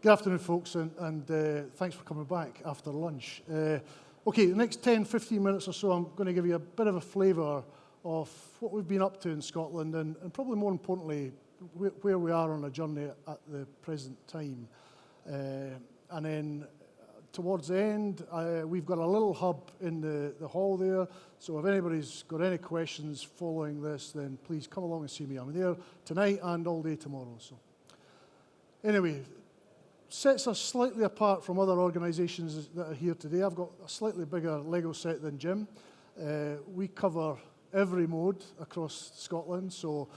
Good afternoon, folks, and thanks for coming back after lunch. Okay, the next 10, 15 minutes or so, I'm going to give you a bit of a flavour of what we've been up to in Scotland and probably more importantly, where we are on a journey at the present time. And then towards the end, we've got a little hub in the hall there, so if anybody's got any questions following this, then please come along and see me. I'm there tonight and all day tomorrow. So, anyway, sets us slightly apart from other organisations that are here today. I've got a slightly bigger Lego set than Jim. We cover every mode across Scotland, so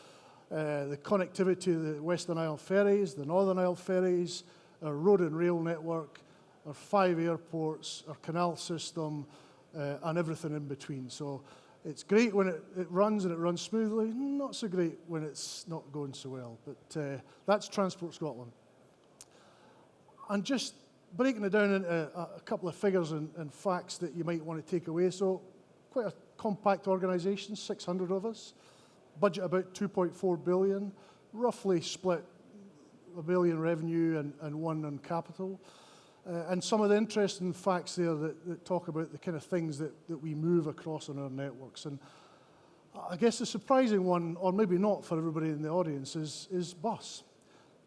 the connectivity of the Western Isle ferries, the Northern Isle ferries, our road and rail network, our 5 airports, our canal system, and everything in between. So it's great when it runs and it runs smoothly, not so great when it's not going so well. But that's Transport Scotland. And just breaking it down into a couple of figures and facts that you might want to take away. So quite a compact organisation, 600 of us, budget about 2.4 billion, roughly split $1 billion revenue and $1 billion on capital. And some of the interesting facts there that talk about the kind of things that we move across on our networks. And I guess the surprising one, or maybe not for everybody in the audience, is bus.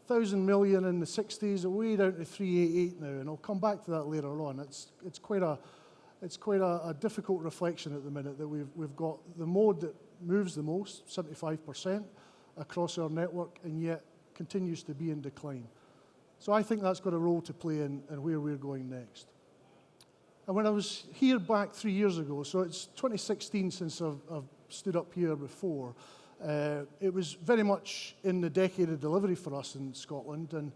1,000 million in the 60s, way down to 388 now, and I'll come back to that later on. It's quite a difficult reflection at the minute that we've got the mode that moves the most, 75% across our network, and yet continues to be in decline. So I think that's got a role to play in where we're going next. And when I was here back 3 years ago, so it's 2016 since I've stood up here before, it was very much in the decade of delivery for us in Scotland, and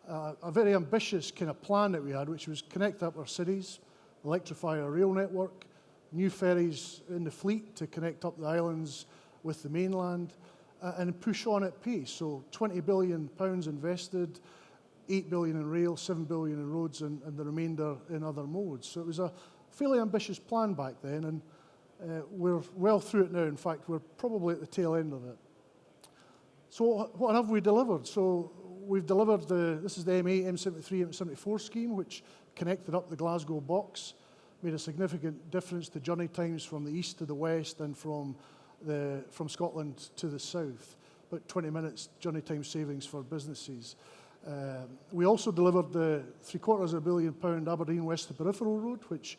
a very ambitious kind of plan that we had, which was connect up our cities, electrify our rail network, new ferries in the fleet to connect up the islands with the mainland, and push on at pace. So £20 billion invested, 8 billion in rail, 7 billion in roads, and the remainder in other modes. So it was a fairly ambitious plan back then, and we're well through it now. In fact, we're probably at the tail end of it. So what have we delivered? So we've delivered this is the M8, M73, M74 scheme, which connected up the Glasgow box, made a significant difference to journey times from the east to the west and from Scotland to the south. About 20 minutes journey time savings for businesses. We also delivered the £750 million Aberdeen West to Peripheral Road, which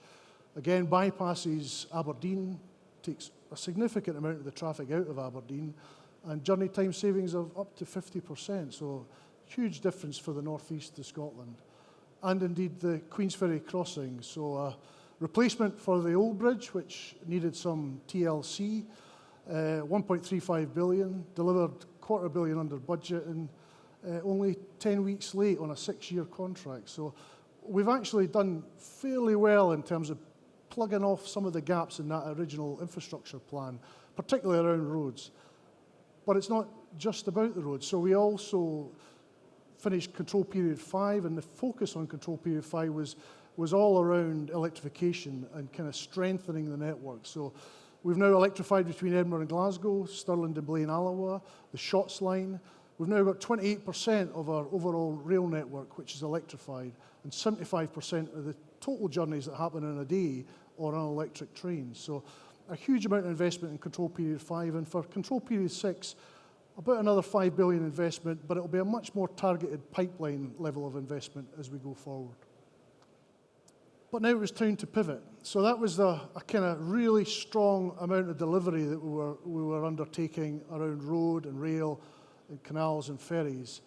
again bypasses Aberdeen, takes a significant amount of the traffic out of Aberdeen, and journey time savings of up to 50%, so huge difference for the northeast of Scotland. And indeed the Queensferry crossing, so a replacement for the old bridge, which needed some TLC, 1.35 billion, delivered £250 million under budget, and only 10 weeks late on a 6-year contract. So we've actually done fairly well in terms of plugging off some of the gaps in that original infrastructure plan, particularly around roads. But it's not just about the roads. So we also finished Control Period 5, and the focus on Control Period 5 was all around electrification and kind of strengthening the network. So we've now electrified between Edinburgh and Glasgow, Stirling, Dunblane, Alloa, the Shotts line. We've now got 28% of our overall rail network which is electrified, and 75% of the total journeys that happen in a day are on electric trains. So a huge amount of investment in Control Period 5, and for Control Period 6, about another 5 billion investment, but it'll be a much more targeted pipeline level of investment as we go forward. But now it was time to pivot. So that was a kind of really strong amount of delivery that we were undertaking around road and rail and canals and ferries.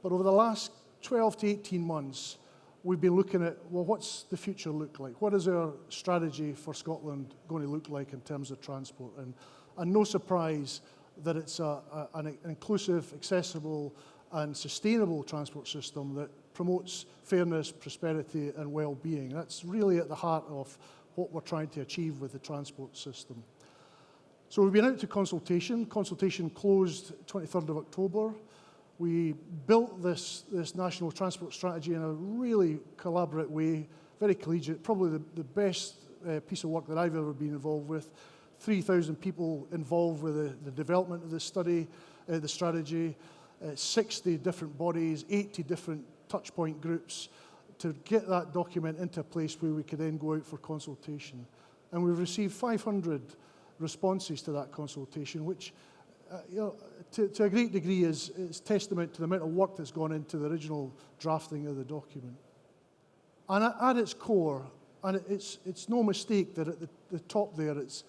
But over the last 12 to 18 months, we've been looking at, well, what's the future look like? What is our strategy for Scotland going to look like in terms of transport? And no surprise that it's an inclusive, accessible, and sustainable transport system that promotes fairness, prosperity, and well-being. That's really at the heart of what we're trying to achieve with the transport system. So we've been out to consultation. Consultation closed 23rd of October. We built this national transport strategy in a really collaborative way, very collegiate, probably the best piece of work that I've ever been involved with. 3,000 people involved with the development of this study, the strategy, 60 different bodies, 80 different touchpoint groups to get that document into a place where we could then go out for consultation. And we've received 500 responses to that consultation, which to a great degree is testament to the amount of work that's gone into the original drafting of the document. And at its core, and it's no mistake that at the top there, it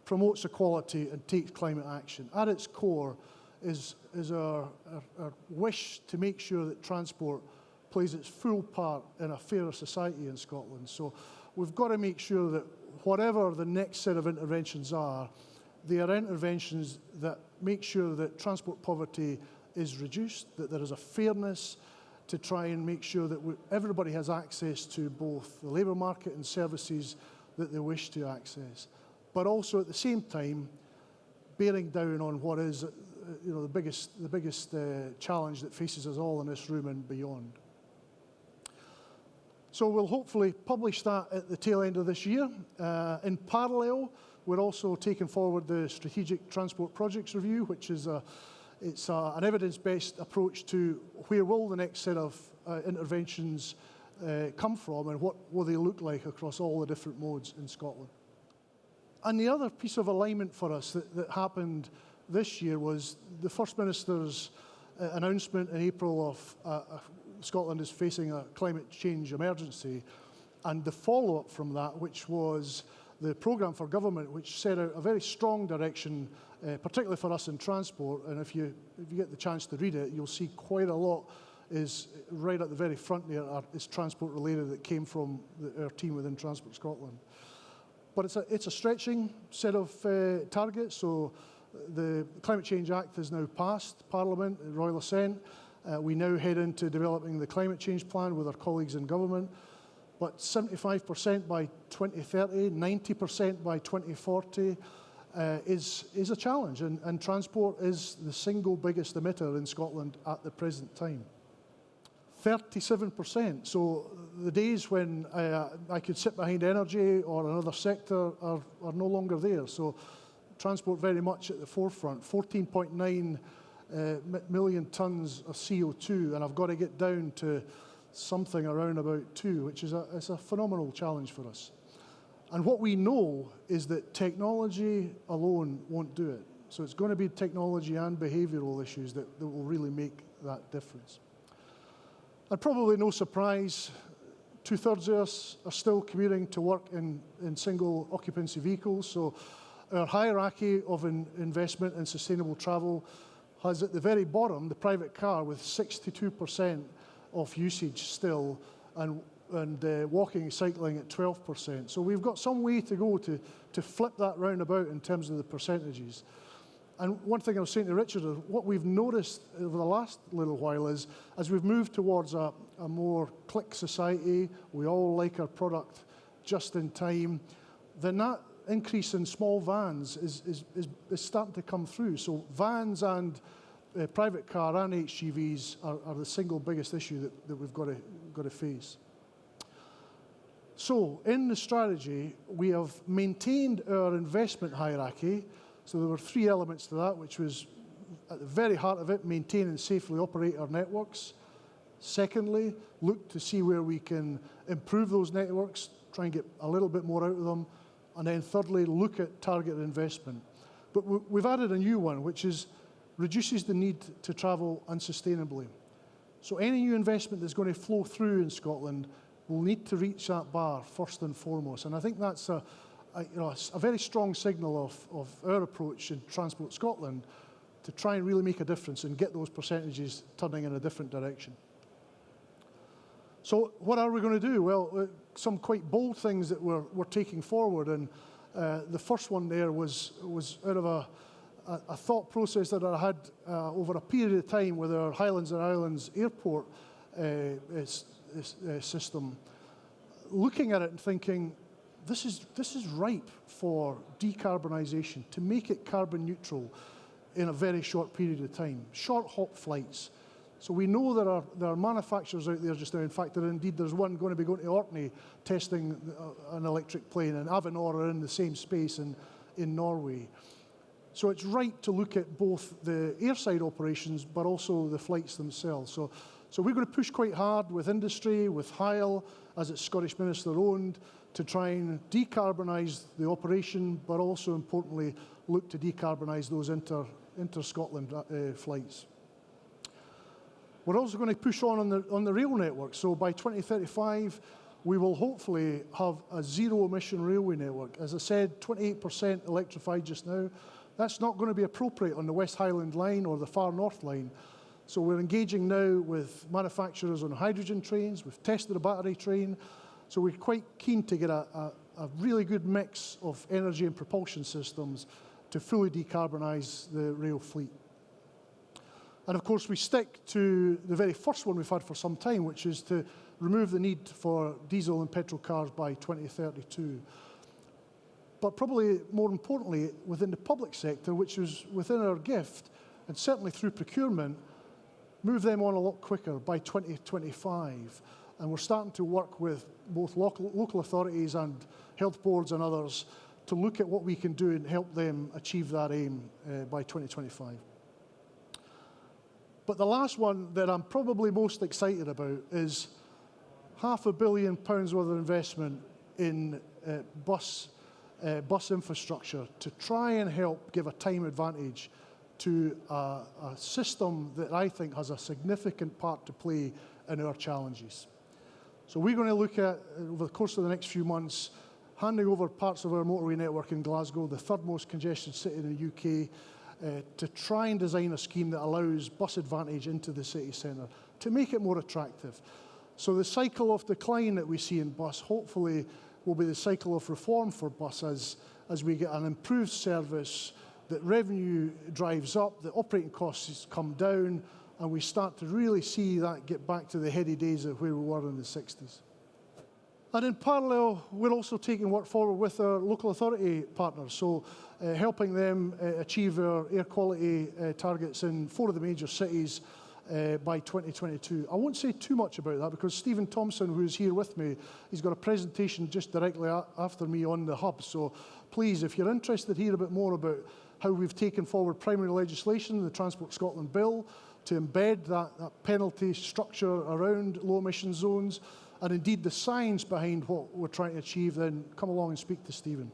promotes equality and takes climate action. At its core is our wish to make sure that transport plays its full part in a fairer society in Scotland. So we've got to make sure that whatever the next set of interventions are, they are interventions that make sure that transport poverty is reduced, that there is a fairness to try and make sure that everybody has access to both the labour market and services that they wish to access, but also at the same time bearing down on what is the biggest challenge that faces us all in this room and beyond. So we'll hopefully publish that at the tail end of this year. In parallel, we're also taking forward the Strategic Transport Projects Review, which is an evidence-based approach to where will the next set of interventions come from and what will they look like across all the different modes in Scotland. And the other piece of alignment for us that happened this year was the First Minister's announcement in April of Scotland is facing a climate change emergency, and the follow-up from that, which was the programme for government, which set out a very strong direction, particularly for us in transport. And if you get the chance to read it, you'll see quite a lot is right at the very front there is transport related that came from our team within Transport Scotland. But it's a stretching set of targets. So the Climate Change Act has now passed Parliament, Royal Assent. We now head into developing the climate change plan with our colleagues in government. But 75% by 2030, 90% by 2040 is a challenge. And transport is the single biggest emitter in Scotland at the present time. 37%. So the days when I could sit behind energy or another sector are no longer there. So transport very much at the forefront. 14.9 million tonnes of CO2, and I've got to get down to something around about 2, which is a phenomenal challenge for us. And what we know is that technology alone won't do it. So it's going to be technology and behavioural issues that will really make that difference. And probably no surprise, 2/3 of us are still commuting to work in single occupancy vehicles. So our hierarchy of investment in sustainable travel has at the very bottom the private car with 62% of usage still, and walking and cycling at 12%. So we've got some way to go to flip that round about in terms of the percentages. And one thing I was saying to Richard, what we've noticed over the last little while is, as we've moved towards a more click society, we all like our product just in time, then that increase in small vans is starting to come through. So vans and private car and HGVs are the single biggest issue that we've got to face. So in the strategy, we have maintained our investment hierarchy. So there were 3 elements to that, which was at the very heart of it, maintain and safely operate our networks. Secondly, look to see where we can improve those networks, try and get a little bit more out of them. And then thirdly, look at targeted investment. But we've added a new one, which is reduces the need to travel unsustainably. So any new investment that's going to flow through in Scotland will need to reach that bar first and foremost. And I think that's a very strong signal of our approach in Transport Scotland to try and really make a difference and get those percentages turning in a different direction. So what are we going to do? Well, some quite bold things that we're taking forward, and the first one there was out of a thought process that I had over a period of time with our Highlands and Islands airport system, looking at it and thinking, this is ripe for decarbonisation, to make it carbon neutral in a very short period of time. Short hop flights. So we know there are manufacturers out there just now. In fact, there's one going to be going to Orkney testing an electric plane, and Avinor are in the same space in Norway. So it's right to look at both the airside operations, but also the flights themselves. So So we're going to push quite hard with industry, with HILE, as it's Scottish Minister owned, to try and decarbonise the operation, but also importantly, look to decarbonise those inter-Scotland flights. We're also going to push on the rail network. So by 2035, we will hopefully have a zero-emission railway network. As I said, 28% electrified just now. That's not going to be appropriate on the West Highland line or the Far North line. So we're engaging now with manufacturers on hydrogen trains. We've tested a battery train. So we're quite keen to get a really good mix of energy and propulsion systems to fully decarbonise the rail fleet. And of course, we stick to the very first one we've had for some time, which is to remove the need for diesel and petrol cars by 2032. But probably more importantly, within the public sector, which is within our gift, and certainly through procurement, move them on a lot quicker by 2025. And we're starting to work with both local authorities and health boards and others to look at what we can do and help them achieve that aim by 2025. But the last one that I'm probably most excited about is £500 million worth of investment in bus infrastructure to try and help give a time advantage to a system that I think has a significant part to play in our challenges. So we're going to look at, over the course of the next few months, handing over parts of our motorway network in Glasgow, the third most congested city in the UK, to try and design a scheme that allows bus advantage into the city centre, to make it more attractive. So the cycle of decline that we see in bus, hopefully, will be the cycle of reform for bus as we get an improved service, that revenue drives up, the operating costs come down, and we start to really see that get back to the heady days of where we were in the 60s. And in parallel, we're also taking work forward with our local authority partners, so helping them achieve our air quality targets in 4 of the major cities by 2022. I won't say too much about that because Stephen Thompson, who's here with me, he's got a presentation just directly after me on the hub. So please, if you're interested to hear a bit more about how we've taken forward primary legislation, the Transport Scotland Bill, to embed that penalty structure around low emission zones, and indeed the science behind what we're trying to achieve, then come along and speak to Stephen.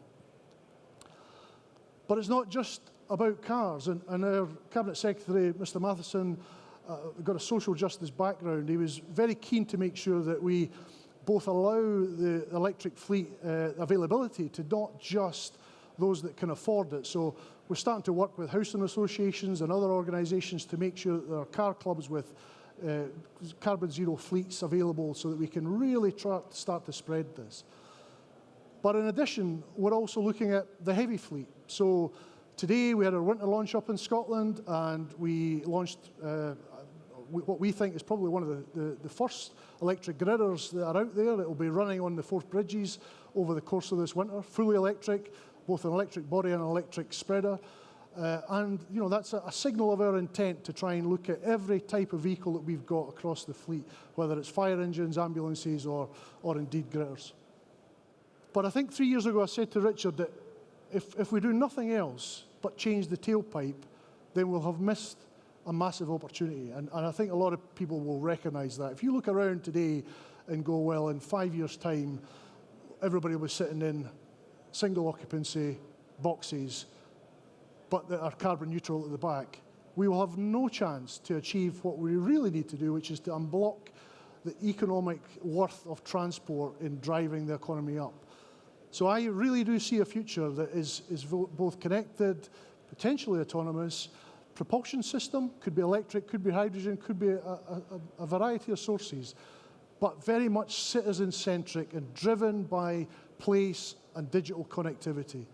But it's not just about cars, and our Cabinet Secretary, Mr Matheson, got a social justice background. He was very keen to make sure that we both allow the electric fleet availability to not just those that can afford it. So we're starting to work with housing associations and other organisations to make sure that there are car clubs with carbon zero fleets available so that we can really start to spread this. But in addition, we're also looking at the heavy fleet. So today we had our winter launch up in Scotland, and we launched what we think is probably one of the first electric gridders that are out there. It will be running on the Forth Bridges over the course of this winter, fully electric, both an electric body and an electric spreader. And you know, that's a signal of our intent to try and look at every type of vehicle that we've got across the fleet, whether it's fire engines, ambulances, or indeed gritters. But I think 3 years ago I said to Richard that if we do nothing else but change the tailpipe, then we'll have missed a massive opportunity. And I think a lot of people will recognise that. If you look around today and go, well, in 5 years' time, everybody was sitting in single occupancy boxes, but that are carbon neutral at the back, we will have no chance to achieve what we really need to do, which is to unblock the economic worth of transport in driving the economy up. So I really do see a future that is both connected, potentially autonomous. Propulsion system could be electric, could be hydrogen, could be a variety of sources, but very much citizen-centric and driven by place and digital connectivity.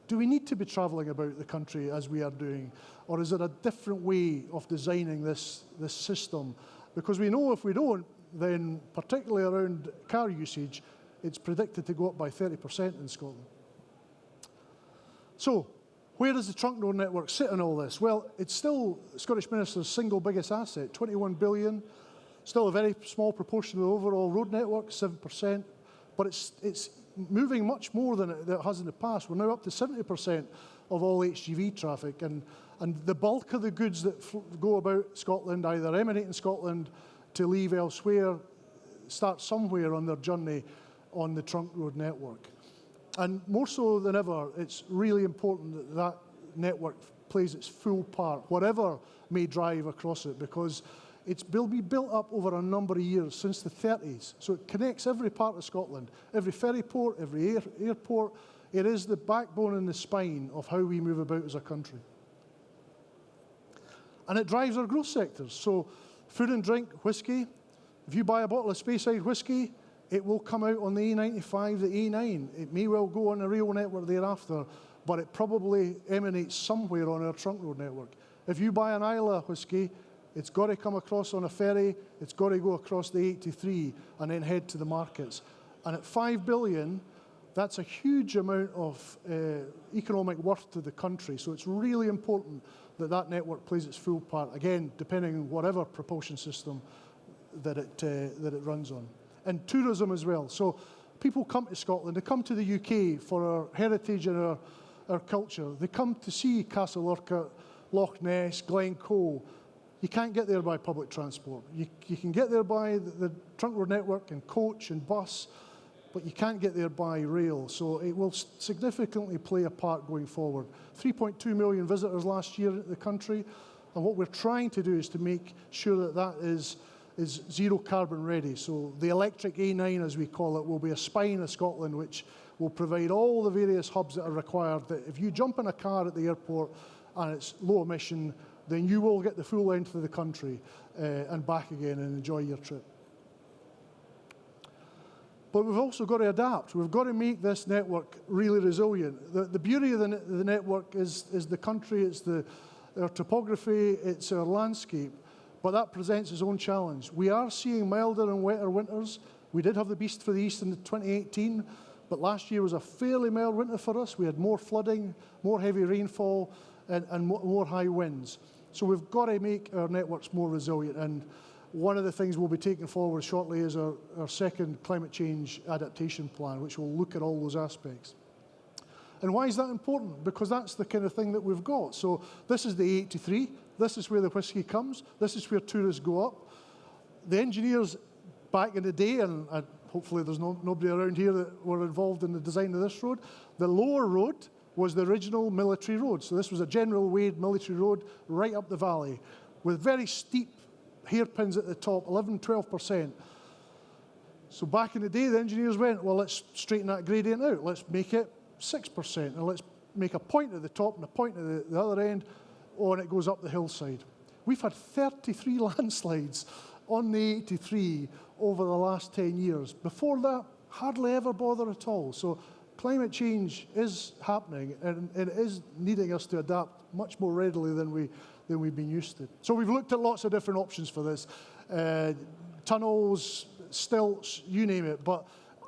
Do we need to be travelling about the country as we are doing, or is there a different way of designing this system? Because we know if we don't, then particularly around car usage, it's predicted to go up by 30% in Scotland. So, where does the trunk road network sit in all this? Well, it's still the Scottish Minister's single biggest asset, 21 billion, still a very small proportion of the overall road network, 7%, but it's moving much more than it has in the past. We're now up to 70% of all HGV traffic, and the bulk of the goods that go about Scotland either emanate in Scotland, to leave elsewhere start somewhere on their journey on the trunk road network. And more so than ever, it's really important that that network plays its full part, whatever may drive across it, because it's been built up over a number of years, since the 30s. So it connects every part of Scotland, every ferry port, every airport. It is the backbone and the spine of how we move about as a country. And it drives our growth sectors. So food and drink, whiskey. If you buy a bottle of Speyside whiskey, it will come out on the A95, the A9. It may well go on a rail network thereafter, but it probably emanates somewhere on our trunk road network. If you buy an Islay whiskey, it's got to come across on a ferry, it's got to go across the 83 and then head to the markets. And at 5 billion, that's a huge amount of economic worth to the country. So it's really important that that network plays its full part, again, depending on whatever propulsion system that it runs on. And tourism as well. So people come to Scotland, they come to the UK for our heritage and our culture. They come to see Castle Urquhart, Loch Ness, Glencoe. You can't get there by public transport. You can get there by the trunk road network and coach and bus, but you can't get there by rail. So it will significantly play a part going forward. 3.2 million visitors last year at the country, and what we're trying to do is to make sure that that is zero carbon ready. So the electric A9, as we call it, will be a spine of Scotland which will provide all the various hubs that are required, that if you jump in a car at the airport and it's low emission, then you will get the full length of the country and back again and enjoy your trip. But we've also got to adapt. We've got to make this network really resilient. The beauty of the network is the country, it's our topography, it's our landscape, but that presents its own challenge. We are seeing milder and wetter winters. We did have the Beast for the East in 2018, but last year was a fairly mild winter for us. We had more flooding, more heavy rainfall, and more high winds. So we've got to make our networks more resilient, and one of the things we'll be taking forward shortly is our second climate change adaptation plan, which will look at all those aspects. And why is that important? Because that's the kind of thing that we've got. So this is the A83, this is where the whiskey comes, this is where tourists go up. The engineers back in the day, and hopefully there's nobody around here that were involved in the design of this road, the lower road was the original military road. So this was a General Wade military road right up the valley with very steep hairpins at the top, 11-12%. So back in the day, the engineers went, well, let's straighten that gradient out. Let's make it 6%, and let's make a point at the top and a point at the other end, and it goes up the hillside. We've had 33 landslides on the 83 over the last 10 years. Before that, hardly ever bother at all. So climate change is happening, and it is needing us to adapt much more readily than we've been used to. So we've looked at lots of different options for this. Tunnels, stilts, you name it. But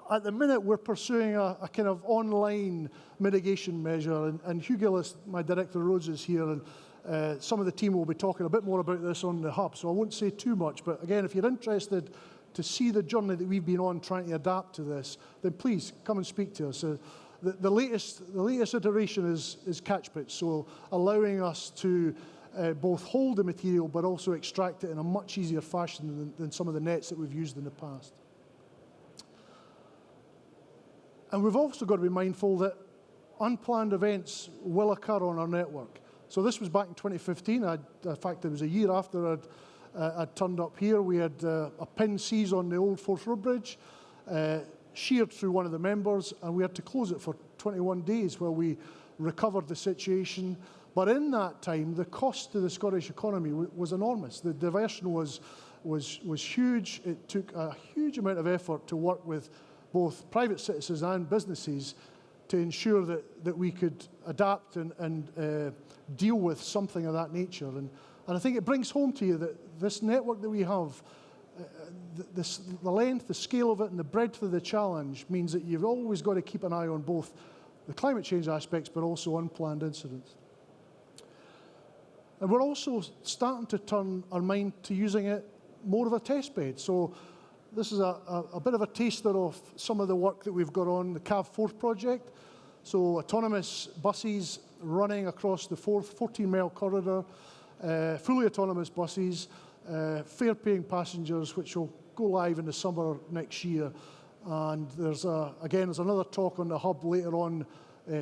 at the minute, we're pursuing a kind of online mitigation measure. And Hugh Gillis, my Director of Roads, is here. And some of the team will be talking a bit more about this on the hub. So I won't say too much. But again, if you're interested to see the journey that we've been on trying to adapt to this, then please come and speak to us. The latest iteration is catch pits, so allowing us to both hold the material but also extract it in a much easier fashion than some of the nets that we've used in the past. And we've also got to be mindful that unplanned events will occur on our network. So this was back in 2015. In fact, it was a year after I'd turned up here. We had a pin seize on the old Forth Road Bridge, sheared through one of the members, and we had to close it for 21 days while we recovered the situation. But in that time, the cost to the Scottish economy was enormous. The diversion was huge. It took a huge amount of effort to work with both private citizens and businesses to ensure that we could adapt and deal with something of that nature. And I think it brings home to you that this network that we have, the length, the scale of it, and the breadth of the challenge means that you've always got to keep an eye on both the climate change aspects but also unplanned incidents. And we're also starting to turn our mind to using it more of a test bed. So this is a bit of a taster of some of the work that we've got on the CAV Forth project. So autonomous buses running across the Forth 14-mile corridor, fully autonomous buses. fare-paying passengers, which will go live in the summer next year. And there's another talk on the hub later on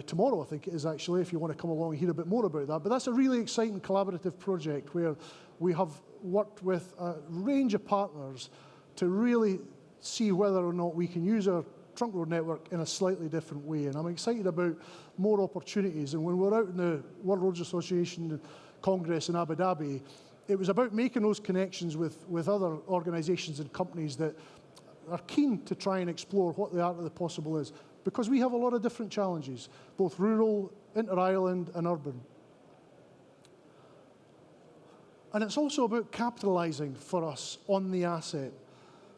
tomorrow, I think it is actually, if you want to come along and hear a bit more about that. But that's a really exciting collaborative project where we have worked with a range of partners to really see whether or not we can use our trunk road network in a slightly different way. And I'm excited about more opportunities. And when we're out in the World Roads Association Congress in Abu Dhabi, it was about making those connections with other organizations and companies that are keen to try and explore what the art of the possible is, because we have a lot of different challenges, both rural, inter-island and urban. And it's also about capitalizing for us on the asset.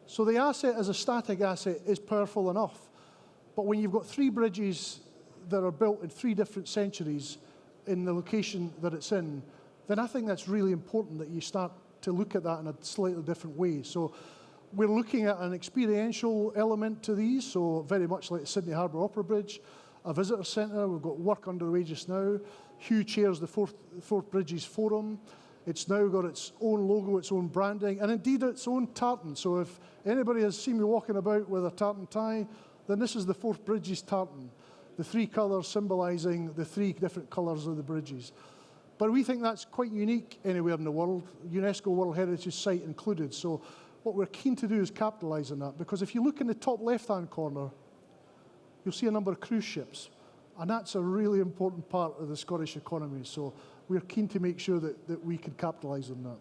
So the asset as a static asset is powerful enough, but when you've got 3 bridges that are built in 3 different centuries in the location that it's in, then I think that's really important that you start to look at that in a slightly different way. So we're looking at an experiential element to these, so very much like the Sydney Harbour Opera Bridge, a visitor centre. We've got work underway just now. Hugh chairs the Fourth Bridges Forum. It's now got its own logo, its own branding, and indeed its own tartan. So if anybody has seen me walking about with a tartan tie, then this is the Fourth Bridges tartan, the 3 colours symbolising the 3 different colours of the bridges. But we think that's quite unique anywhere in the world, UNESCO World Heritage Site included. So what we're keen to do is capitalise on that, because if you look in the top left-hand corner, you'll see a number of cruise ships, and that's a really important part of the Scottish economy. So we're keen to make sure that we can capitalise on that.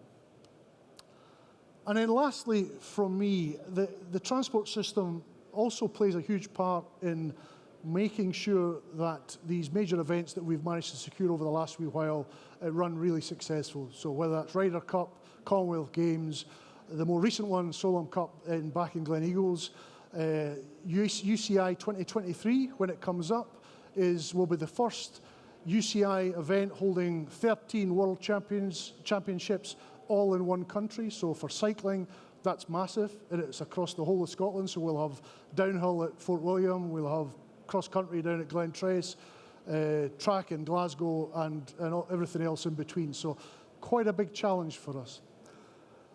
And then lastly, from me, the transport system also plays a huge part in making sure that these major events that we've managed to secure over the last wee while run really successful. So whether that's Ryder Cup, Commonwealth Games, the more recent one, Solheim Cup back in Gleneagles, UCI 2023, when it comes up, will be the first UCI event holding 13 world championships all in one country. So for cycling, that's massive, and it's across the whole of Scotland. So we'll have downhill at Fort William, we'll have cross-country down at Glentrace, track in Glasgow, and everything else in between. So quite a big challenge for us.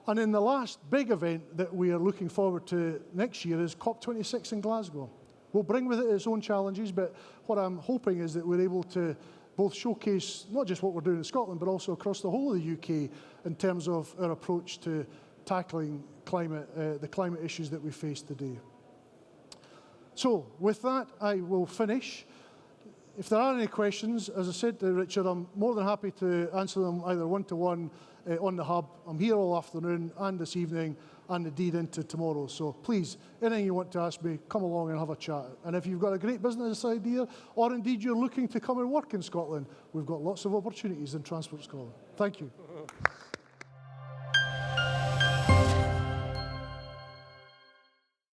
And then the last big event that we are looking forward to next year is COP26 in Glasgow. Will bring with it its own challenges, but what I'm hoping is that we're able to both showcase not just what we're doing in Scotland, but also across the whole of the UK in terms of our approach to tackling the climate issues that we face today. So with that, I will finish. If there are any questions, as I said to Richard, I'm more than happy to answer them either one-to-one on the hub. I'm here all afternoon and this evening and indeed into tomorrow. So please, anything you want to ask me, come along and have a chat. And if you've got a great business idea, or indeed you're looking to come and work in Scotland, we've got lots of opportunities in Transport Scotland. Thank you.